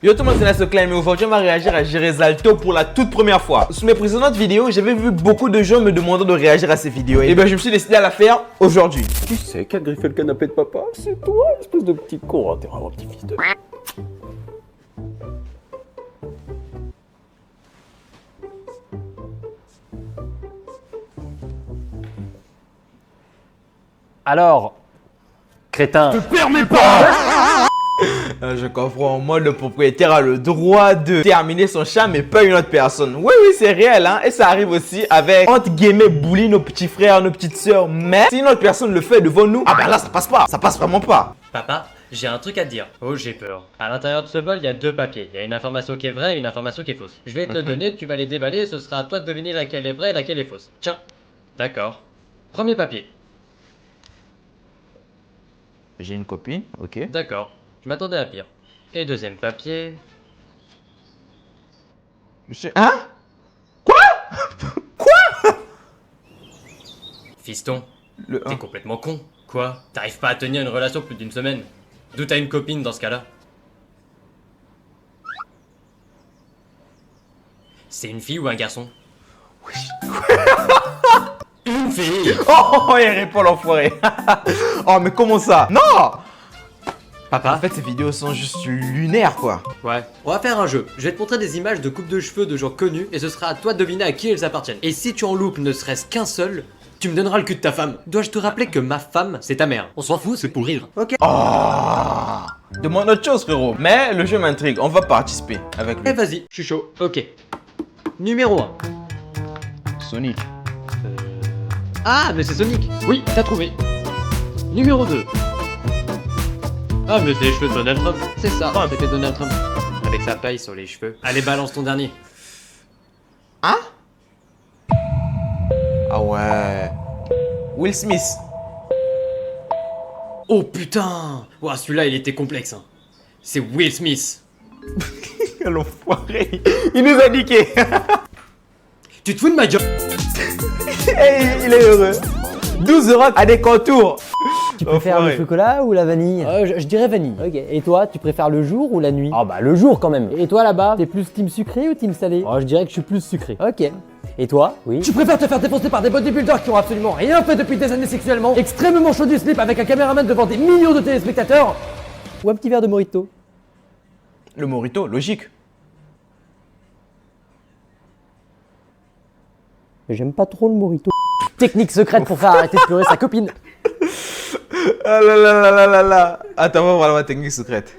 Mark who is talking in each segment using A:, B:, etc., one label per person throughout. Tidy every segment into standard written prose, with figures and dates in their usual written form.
A: Yo tout le monde, c'est Nasoclime et aujourd'hui on va réagir à Gérésalto pour la toute première fois. Sous mes précédentes vidéos, j'avais vu beaucoup de gens me demandant de réagir à ces vidéos. Et ben je me suis décidé à la faire aujourd'hui.
B: Tu sais qui a griffé le canapé de papa? C'est toi, espèce de petit con, hein, t'es vraiment un petit fils de... Alors, crétin.
A: Je permets pas. Je comprends, moi le propriétaire a le droit de terminer son chat mais pas une autre personne. Oui c'est réel hein. Et ça arrive aussi avec entre guillemets bully nos petits frères, nos petites sœurs. Mais si une autre personne le fait devant nous, ah bah là ça passe pas, ça passe vraiment pas.
C: Papa, j'ai un truc à te dire. Oh, j'ai peur. À l'intérieur de ce bol, il y a deux papiers. Il y a une information qui est vraie et une information qui est fausse. Je vais te le donner, tu vas les déballer et ce sera à toi de deviner laquelle est vraie et laquelle est fausse. Tiens. D'accord. Premier papier.
A: J'ai une copine, ok.
C: D'accord. Je m'attendais à pire. Et deuxième papier.
A: Hein?
C: Fiston,
A: Le
C: t'es complètement con. Quoi? T'arrives pas à tenir une relation plus d'une semaine? D'où t'as une copine dans ce cas-là? C'est une fille ou un garçon? Une fille!
A: Oh, il répond l'enfoiré. Oh, mais comment ça? Non! En
C: Papa?
A: fait, ces vidéos sont juste lunaires, quoi.
C: Ouais. On va faire un jeu. Je vais te montrer des images de coupes de cheveux de gens connus et ce sera à toi de deviner à qui elles appartiennent. Et si tu en loupes ne serait-ce qu'un seul, tu me donneras le cul de ta femme. Dois-je te rappeler que ma femme, c'est ta mère? On s'en fout, c'est pour rire. Ok.
A: Oh! Demande autre chose, frérot. Mais le jeu m'intrigue. On va participer avec
C: Eh
A: lui.
C: vas-y, je suis chaud. Ok. Numéro 1.
A: Sonic.
C: Ah, mais c'est Sonic. Oui, t'as trouvé. Numéro 2. Ah, mais c'est les cheveux de Donald Trump. C'est ça, c'était Donald Trump. Avec sa paille sur les cheveux. Allez, balance ton dernier.
A: Hein? Ah ouais. Will Smith.
C: Oh putain! Ouah, celui-là, il était complexe. Hein. C'est Will Smith.
A: L'enfoiré. Il nous a niqué.
C: Tu te fous de ma gueule?
A: Et il est heureux. 12 euros à des contours.
D: Tu préfères le chocolat ou la vanille? Je dirais vanille. Ok. Et toi, tu préfères le jour ou la nuit? Ah bah le jour quand même. Et toi là-bas, t'es plus team sucré ou team salé? Oh, je dirais que je suis plus sucré. Ok. Et toi? Oui.
E: Tu préfères te faire défoncer par des bodybuilders qui ont absolument rien fait depuis des années sexuellement, extrêmement chaud du slip avec un caméraman devant des millions de téléspectateurs,
D: Ou un petit verre de mojito?
A: Le Morito, logique.
D: J'aime pas trop le mojito. Technique secrète pour faire arrêter de pleurer sa copine.
A: Ah là là là là là là. Attends, on va voir la technique secrète.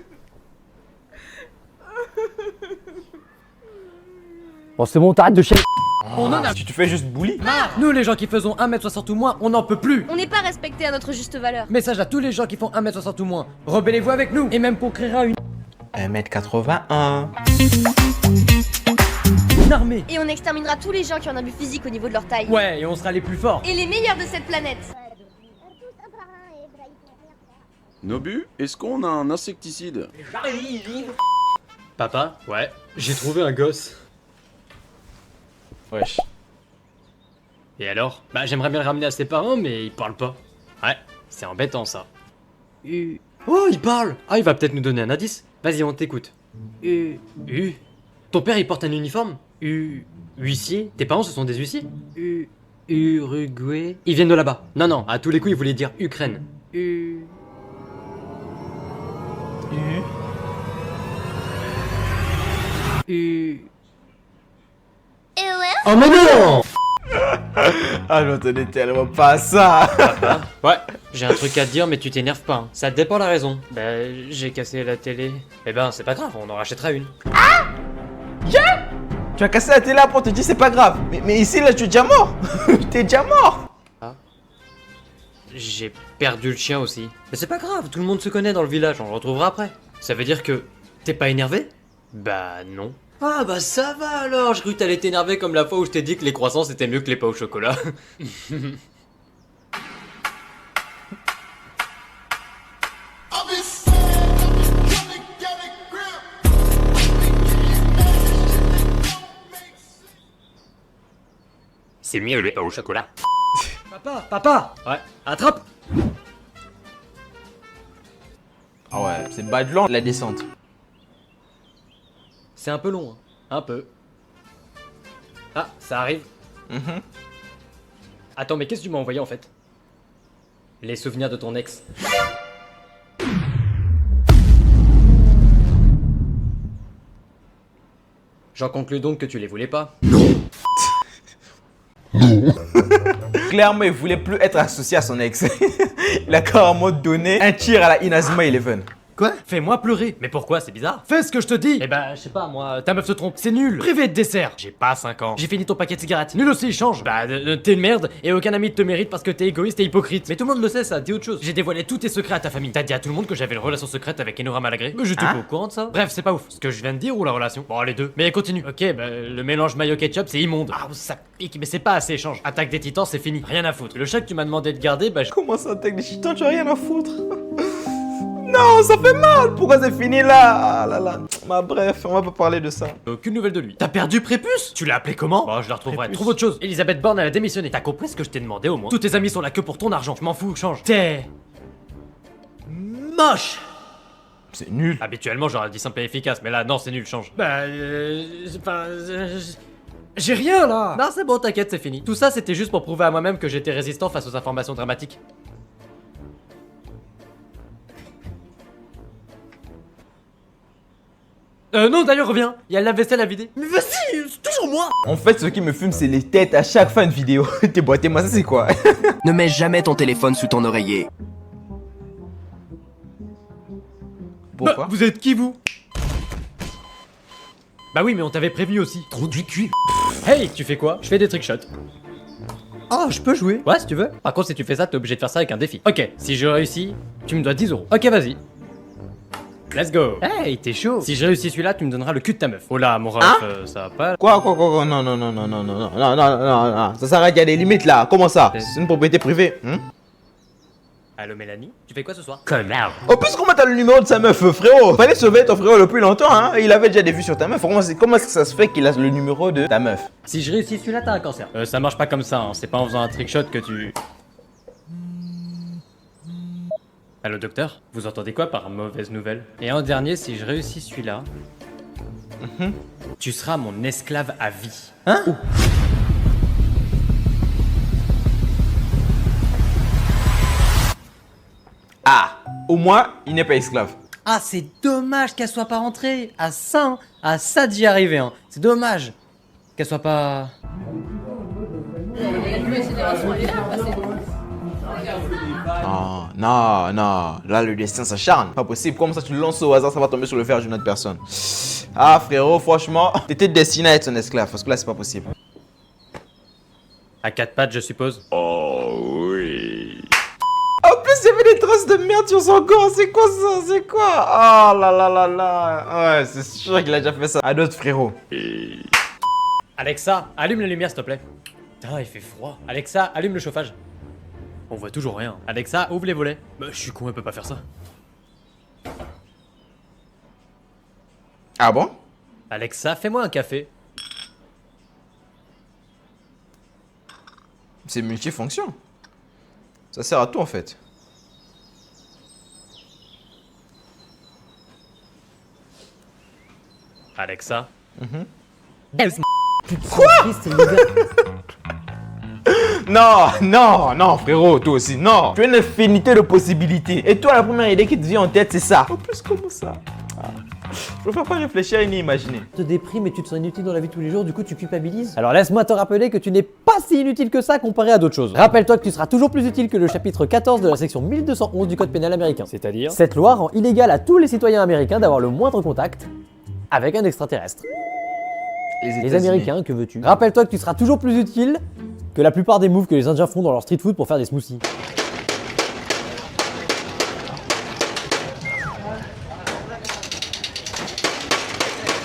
D: Bon c'est bon, t'arrêtes de chier.
A: Tu te fais juste bully.
E: nous les gens qui faisons 1m60 ou moins, on n'en peut plus.
F: On n'est pas respecté à notre juste valeur.
E: Message à tous les gens qui font 1m60 ou moins, rebellez-vous avec nous, et même qu'on créera une
A: 1m81.
E: armée.
F: Et on exterminera tous les gens qui ont un abus physique au niveau de leur taille.
E: Ouais, et on sera les plus forts.
F: Et les meilleurs de cette planète.
B: Nobu, est-ce qu'on a un insecticide?
C: Papa? Ouais. J'ai trouvé un gosse.
A: Wesh.
C: Et alors? Bah, j'aimerais bien le ramener à ses parents, mais il parle pas. Ouais, c'est embêtant ça. Oh, il parle! Ah, il va peut-être nous donner un indice. Vas-y, on t'écoute. Ton père, il porte un uniforme? Huissier? Tes parents, ce sont des huissiers? Uruguay? Ils viennent de là-bas. Non, non, à tous les coups, il voulait dire Ukraine. Oh mais non!
A: Ah, je m'attendais tellement pas à ça.
C: Ouais, j'ai un truc à te dire, mais tu t'énerves pas. Hein. Ça dépend la raison. Bah, j'ai cassé la télé. Eh ben, c'est pas grave, on en rachètera une.
A: Tu as cassé la télé après, on te dit c'est pas grave. Mais ici, là, tu es déjà mort. T'es déjà mort.
C: J'ai perdu le chien aussi. Mais c'est pas grave, tout le monde se connaît dans le village, on le retrouvera après. Ça veut dire que t'es pas énervé? Bah non. Ah bah ça va alors, je crois que t'allais t'énerver comme la fois où je t'ai dit que les croissants c'était mieux que les pains au chocolat. C'est mieux les pains au chocolat.
E: Papa,
C: Ouais, attrape!
A: Ah ouais, c'est Badland la descente.
C: C'est un peu long, hein. Un peu. Ah, ça arrive. Attends, mais qu'est-ce que tu m'as envoyé en fait? Les souvenirs de ton ex. J'en conclus donc que tu les voulais pas.
A: Clairement, il voulait plus être associé à son ex. Il a carrément donné un tir à la Inazuma Eleven.
C: Quoi? Fais-moi pleurer. Mais pourquoi? C'est bizarre. Fais ce que je te dis. Eh ben, je sais pas, moi, ta meuf se trompe. C'est nul. Privé de dessert. J'ai pas 5 ans. J'ai fini ton paquet de cigarettes. Nul aussi, change. Bah, t'es une merde et aucun ami te mérite parce que t'es égoïste et hypocrite. Mais tout le monde le sait, ça. Dis autre chose. J'ai dévoilé tous tes secrets à ta famille. T'as dit à tout le monde que j'avais une relation secrète avec Enora Malagré. Mais j'étais pas au courant de ça. Bref, c'est pas ouf. Ce que je viens de dire ou la relation? Bon, les deux. Mais continue. Ok, bah, le mélange mayo-ketchup, c'est immonde. Ah, ça pique, mais c'est pas assez, change. Attaque des titans, c'est fini. Rien à foutre. Le chat que tu m'as demandé de garder, bah,
A: Comment ça, attaque des titans? Tu as rien à foutre. Non, ça fait mal. Pourquoi c'est fini là? Ah là là. Bah bref, on va pas parler de ça.
C: aucune nouvelle de lui. T'as perdu Prépuce? Tu l'as appelé comment? Bon, je la retrouverai.
A: Prépuce.
C: Trouve autre chose. Elisabeth Borne, elle a démissionné. T'as compris ce que je t'ai demandé au moins? Tous tes amis sont là que pour ton argent. Je m'en fous, change. T'es moche.
A: C'est nul.
C: Habituellement, j'aurais dit simple et efficace, mais là, non, c'est nul, change. Bah, j'ai rien là. Non, c'est bon, t'inquiète, c'est fini. Tout ça, c'était juste pour prouver à moi-même que j'étais résistant face aux informations dramatiques. Non, d'ailleurs, reviens. Il y a le lave-vaisselle à vider. Mais vas-y, c'est toujours moi.
A: En fait, ce qui me fume, c'est les têtes à chaque fin de vidéo. T'es boité, moi, ça c'est quoi?
G: Ne mets jamais ton téléphone sous ton oreiller.
A: Pourquoi?
C: Bah, vous êtes qui, vous? Bah oui, mais on t'avait prévenu aussi. Trop du cul. Hey, tu fais quoi? Je fais des trickshots. Oh, je peux jouer? Ouais, si tu veux. Par contre, si tu fais ça, t'es obligé de faire ça avec un défi. Ok, si je réussis, tu me dois 10 €. Ok, vas-y. Let's go. Hey, t'es chaud. Si je réussis celui-là, tu me donneras le cul de ta meuf. Oh là, mon ref, ça va pas.
A: Quoi? Non, non, non, non, non, non, non, non, non. Ça s'arrête, il y a des limites là. Comment ça? C'est une propriété privée.
C: Allô, Mélanie? Tu fais quoi ce soir? Connard.
A: En plus, comment t'as le numéro de sa meuf, frérot? Fallait sauver ton frérot depuis longtemps, hein. Il avait déjà des vues sur ta meuf. Comment est-ce que ça se fait qu'il a le numéro de ta meuf?
C: Si je réussis celui-là, t'as un cancer. Ça marche pas comme ça, hein. C'est pas en faisant un trickshot que tu... Allô, docteur? Vous entendez quoi par mauvaise nouvelle? Et en dernier, si je réussis celui-là... Tu seras mon esclave à vie. Hein?
A: Ah, au moins, il n'est pas esclave.
C: Ah, c'est dommage qu'elle soit pas rentrée. À ça d'y arriver, hein. C'est dommage qu'elle soit pas...
A: Non, non, non. Là, le destin s'acharne. Pas possible. Comment ça, tu le lances au hasard, ça va tomber sur le fer d'une autre personne. Ah, frérot, franchement, t'étais destiné à être son esclave. Parce que là, c'est pas possible.
C: À 4 pattes, je suppose.
A: Oh oui. En plus, il y avait des traces de merde sur son corps. C'est quoi ça? C'est quoi? Oh là là là là. Ouais, c'est sûr qu'il a déjà fait ça à d'autres frérots.
C: Alexa, allume la lumière, s'il te plaît. Putain, il fait froid. Alexa, allume le chauffage. On voit toujours rien. Alexa, ouvre les volets. Bah, je suis con, elle peut pas faire ça.
A: Ah bon?
C: Alexa, fais-moi un café.
A: C'est multifonction. Ça sert à tout en fait.
C: Alexa.
A: Non, non, non, frérot, toi aussi, non. Tu as une infinité de possibilités. Et toi, la première idée qui te vient en tête, c'est ça. En plus, comment ça? Je préfère pas réfléchir ni imaginer.
D: Tu te déprimes et tu te sens inutile dans la vie de tous les jours, du coup tu culpabilises. Alors laisse-moi te rappeler que tu n'es pas si inutile que ça comparé à d'autres choses. Rappelle-toi que tu seras toujours plus utile que le chapitre 14 de la section 1211 du code pénal américain.
C: C'est-à-dire?
D: Cette loi rend illégal à tous les citoyens américains d'avoir le moindre contact avec un extraterrestre. Les Américains, que veux-tu? Rappelle-toi que tu seras toujours plus utile que la plupart des moves que les Indiens font dans leur street food pour faire des smoothies.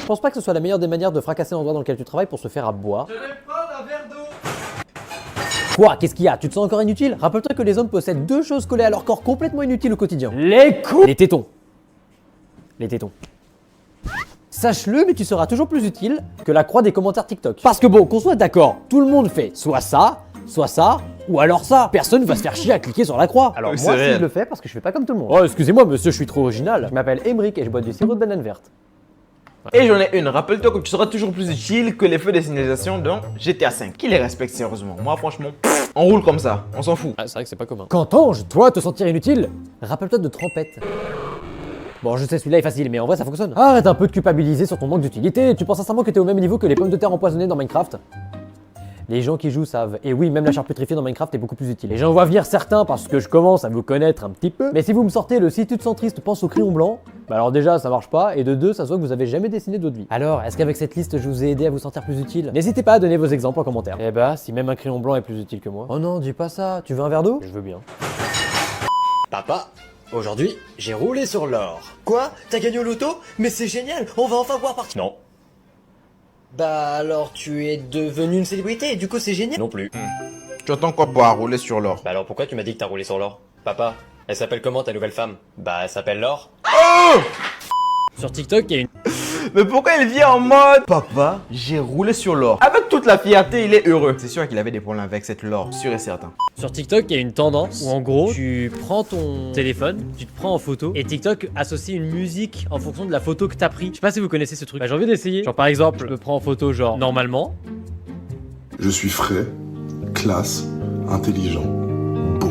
D: Je pense pas que ce soit la meilleure des manières de fracasser l'endroit dans lequel tu travailles pour se faire à boire. Je vais prendre un verre d'eau. Quoi? Qu'est-ce qu'il y a? Tu te sens encore inutile? Rappelle-toi que les hommes possèdent deux choses collées à leur corps complètement inutiles au quotidien. Les couilles! Les tétons. Les tétons. Sache-le, mais tu seras toujours plus utile que la croix des commentaires TikTok. Parce que bon, qu'on soit d'accord, tout le monde fait soit ça, ou alors ça. Personne va se faire chier à cliquer sur la croix. Alors
A: Oui,
D: moi,
A: c'est
D: si
A: réel.
D: je le fais parce que je fais pas comme tout le monde. Oh, excusez-moi, monsieur, je suis trop original. Je m'appelle Emric et je bois du sirop de banane verte.
A: Et j'en ai une, rappelle-toi que tu seras toujours plus utile que les feux de signalisation dans GTA 5. Qui les respecte sérieusement? Moi franchement, on roule comme ça, on s'en fout.
D: Ah, c'est vrai que c'est pas commun.
E: Qu'entends-je, toi, te sentir inutile?
D: Rappelle-toi de Trompette. Bon, je sais, celui-là est facile, mais en vrai, ça fonctionne. Arrête un peu de culpabiliser sur ton manque d'utilité. Tu penses sincèrement que t'es au même niveau que les pommes de terre empoisonnées dans Minecraft? Les gens qui jouent savent. Et oui, même la chair pétrifiée dans Minecraft est beaucoup plus utile. Et j'en vois venir certains parce que je commence à vous connaître un petit peu. Mais si vous me sortez le si tu te sens triste, pense au crayon blanc, bah alors déjà, ça marche pas. Et de deux, ça se voit que vous avez jamais dessiné de votre vie. Alors, est-ce qu'avec cette liste, je vous ai aidé à vous sentir plus utile? N'hésitez pas à donner vos exemples en commentaire. Eh bah, si même un crayon blanc est plus utile que moi. Oh non, dis pas ça. Tu veux un verre d'eau? Je veux bien.
H: Papa, aujourd'hui, j'ai roulé sur l'or. Quoi? T'as gagné au loto? Mais c'est génial, on va enfin pouvoir partir. Non. Bah alors tu es devenu une célébrité et du coup c'est génial? Non plus.
A: Tu entends quoi pour rouler sur l'or?
H: Bah alors pourquoi tu m'as dit que t'as roulé sur l'or? Papa, elle s'appelle comment ta nouvelle femme? Bah elle s'appelle Laure.
C: Sur TikTok, il y a une...
A: Mais pourquoi il vient en mode papa, j'ai roulé sur l'or? Avec toute la fierté, il est heureux. C'est sûr qu'il avait des problèmes avec cette l'or, sûr et certain.
C: Sur TikTok, il y a une tendance où en gros, tu prends ton téléphone, tu te prends en photo et TikTok associe une musique en fonction de la photo que t'as pris. Je sais pas si vous connaissez ce truc. Bah, j'ai envie d'essayer. Genre par exemple, je me prends en photo genre normalement.
I: Je suis frais, classe, intelligent, beau.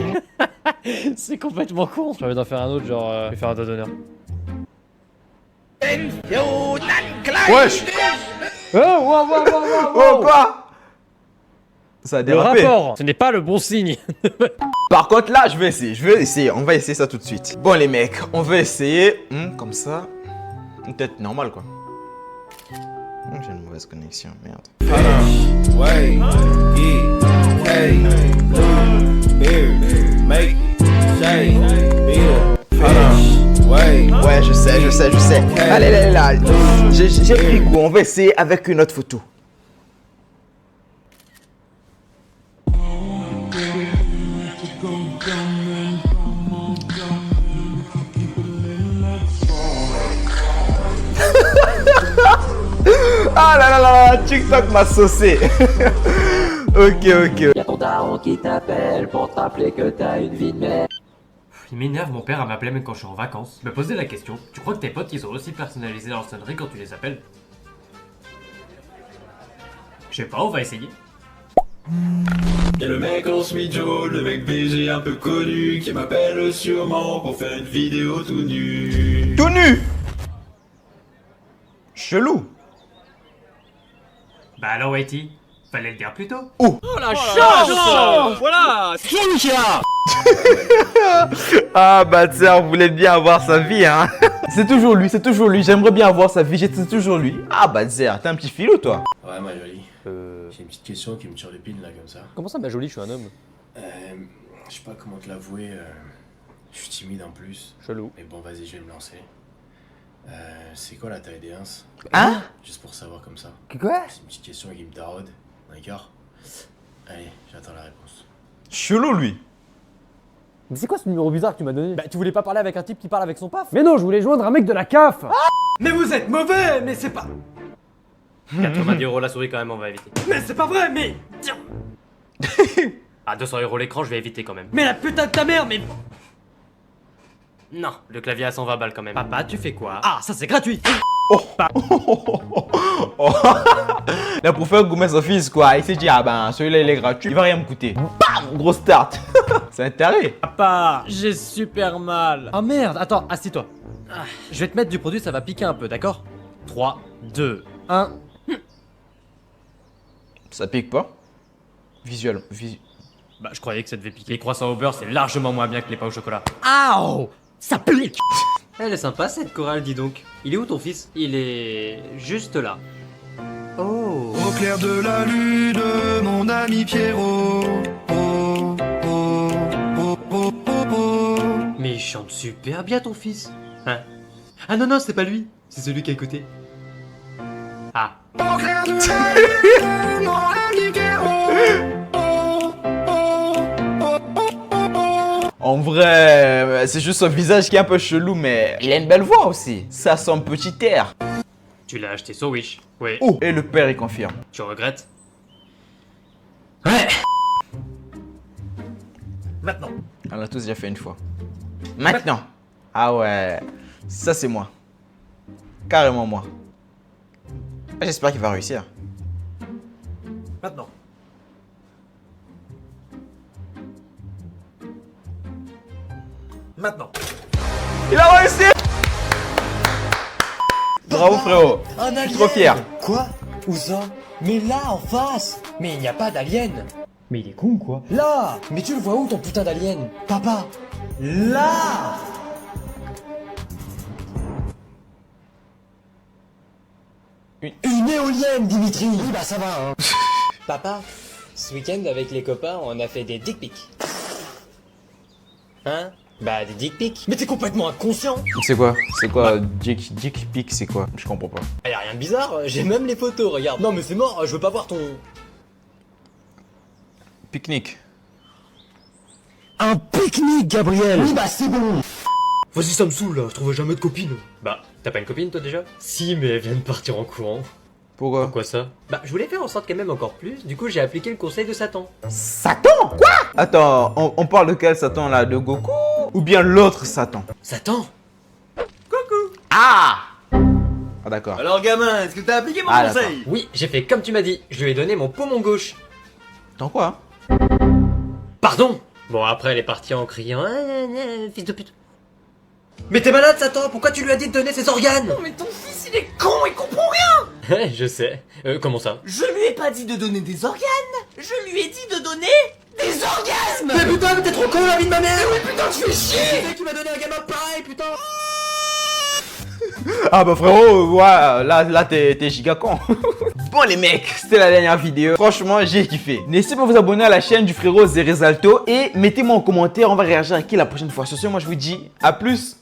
C: C'est complètement con. J'ai envie d'en faire un autre, genre je vais faire un doigt d'honneur.
A: Wesh! Oh quoi? Ça a
C: Le
A: dérapé.
C: rapport, ce n'est pas le bon signe.
A: Par contre là, je vais essayer, on va essayer ça tout de suite. Bon les mecs, on va essayer, comme ça, une tête normale quoi. J'ai une mauvaise connexion, merde. Ouais, je sais. Allez, là. J'ai pris goût, on va essayer avec une autre photo. Ah là là là, TikTok m'a saucé. Ok.
J: Y'a ton daron qui t'appelle pour te rappeler que t'as une vie de merde.
C: Il m'énerve mon père à m'appeler même quand je suis en vacances. Me poser la question, tu crois que tes potes ils ont aussi personnalisé leur sonnerie quand tu les appelles? Je sais pas, on va essayer.
K: Y'a le mec en Joe, le mec BG un peu connu, qui m'appelle sûrement pour faire une vidéo tout nu.
A: Tout nu? Chelou.
C: Bah alors Whitey, fallait le dire plus tôt.
A: Oh
C: la chance.
H: Voilà, Kinka.
A: Ah bah tiens, on voulait bien avoir sa vie hein. C'est toujours lui, j'aimerais bien avoir sa vie, c'est toujours lui. Ah bah tiens, t'es un petit filou toi.
K: Ouais, ma jolie. J'ai une petite question qui me tire l'épine là comme ça.
D: Comment ça, ma jolie, je suis un homme?
K: Je sais pas comment te l'avouer, je suis timide en plus.
D: Chelou.
K: Mais bon, vas-y, je vais me lancer. C'est quoi la taille des ins?
A: Hein?
K: Juste pour savoir comme ça.
D: Quoi?
K: C'est une petite question qui me taraude, d'accord? Allez, j'attends la réponse.
A: Chelou lui.
D: Mais c'est quoi ce numéro bizarre que tu m'as donné? Bah, tu voulais pas parler avec un type qui parle avec son paf?
E: Mais non, je voulais joindre un mec de la CAF.
H: Mais vous êtes mauvais, mais c'est pas...
C: 90 € la souris quand même, on va éviter.
H: Mais c'est pas vrai, mais... Tiens.
C: À 200 € l'écran, je vais éviter quand même.
H: Mais la putain de ta mère, mais...
C: Non, le clavier à 120 balles quand même. Papa, tu fais quoi?
H: Ah, ça c'est gratuit.
A: Là pour faire gourmet son fils quoi, il s'est dit ah ben celui-là il est gratuit, il va rien me coûter. Bam, gros start. C'est intérêt.
C: Papa, j'ai super mal. Oh merde, attends, assis-toi. Je vais te mettre du produit, ça va piquer un peu, d'accord? 3, 2, 1.
A: Ça pique pas?
C: Bah je croyais que ça devait piquer. Les croissants au beurre, c'est largement moins bien que les pains au chocolat.
H: Aouh, ça pique.
C: Elle est sympa cette chorale, dis donc. Il est où ton fils? Il est juste là. Oh.
K: Au clair de la lune, mon ami Pierrot.
C: Mais il chante super bien ton fils. Hein? Ah non, c'est pas lui. C'est celui qui est à côté. Ah.
K: Au clair de la lune, mon ami Pierrot.
A: En vrai, c'est juste son visage qui est un peu chelou, mais il a une belle voix aussi. Ça sent petit air.
C: Tu l'as acheté sur Wish. Oui.
A: Oh, et le père il confirme.
C: Tu regrettes?
H: Ouais. Maintenant.
A: On l'a tous déjà fait une fois. Maintenant. Ah ouais, ça c'est moi. Carrément moi. J'espère qu'il va réussir.
E: Maintenant. Maintenant.
A: Il a réussi! Bravo frérot.
H: Un
A: Je
H: alien!
A: suis trop fier.
H: Quoi? Où ça? Mais là, en face! Mais il n'y a pas d'alien! Mais il est con ou quoi? Là! Mais tu le vois où ton putain d'alien? Papa! Là! Une éolienne, Dimitri! Oui, bah ça va, hein! Papa, ce week-end avec les copains, on a fait des dick pics. Hein? Bah des dick pics. Mais t'es complètement inconscient!
A: C'est quoi? C'est quoi? Dick pic, c'est quoi? Je comprends pas.
H: Y'a rien de bizarre, j'ai même les photos, regarde. Non mais c'est mort, je veux pas voir ton...
A: Pique-nique.
H: Un pique-nique, Gabriel! Oui, bah c'est bon! Vas-y, ça me saoule là, je trouve jamais de copine.
C: Bah, t'as pas une copine toi déjà? Si, mais elle vient de partir en courant.
A: Pourquoi?
C: Pourquoi ça? Bah, je voulais faire en sorte qu'elle m'aime encore plus, du coup j'ai appliqué le conseil de Satan.
A: Satan? Quoi? Attends, on parle de quel Satan là? De Goku? Ou bien l'autre Satan?
H: Satan?
A: Ah! Ah d'accord.
E: Alors gamin, est-ce que t'as appliqué mon
A: Ah,
E: conseil?
C: Oui, j'ai fait comme tu m'as dit, je lui ai donné mon poumon gauche.
A: Dans quoi?
C: Pardon? Bon, après elle est partie en criant fils de pute. Mais t'es malade Satan, pourquoi tu lui as dit de donner ses organes?
E: Non mais ton fils il est con, il comprend rien.
C: Je sais. Comment ça?
E: Je lui ai pas dit de donner des organes, je lui ai dit de donner des orgasmes.
H: Mais putain, mais t'es trop con la vie de ma mère!
E: Mais putain tu fais chier.
H: Tu m'as donné un gamin pareil, putain!
A: Ah bah frérot, ouais, là t'es giga con. Bon les mecs, c'était la dernière vidéo. Franchement, j'ai kiffé. N'hésitez pas à vous abonner à la chaîne du frérot Zeresalto et mettez-moi en commentaire, on va réagir à qui la prochaine fois. Sur ce, moi je vous dis à plus.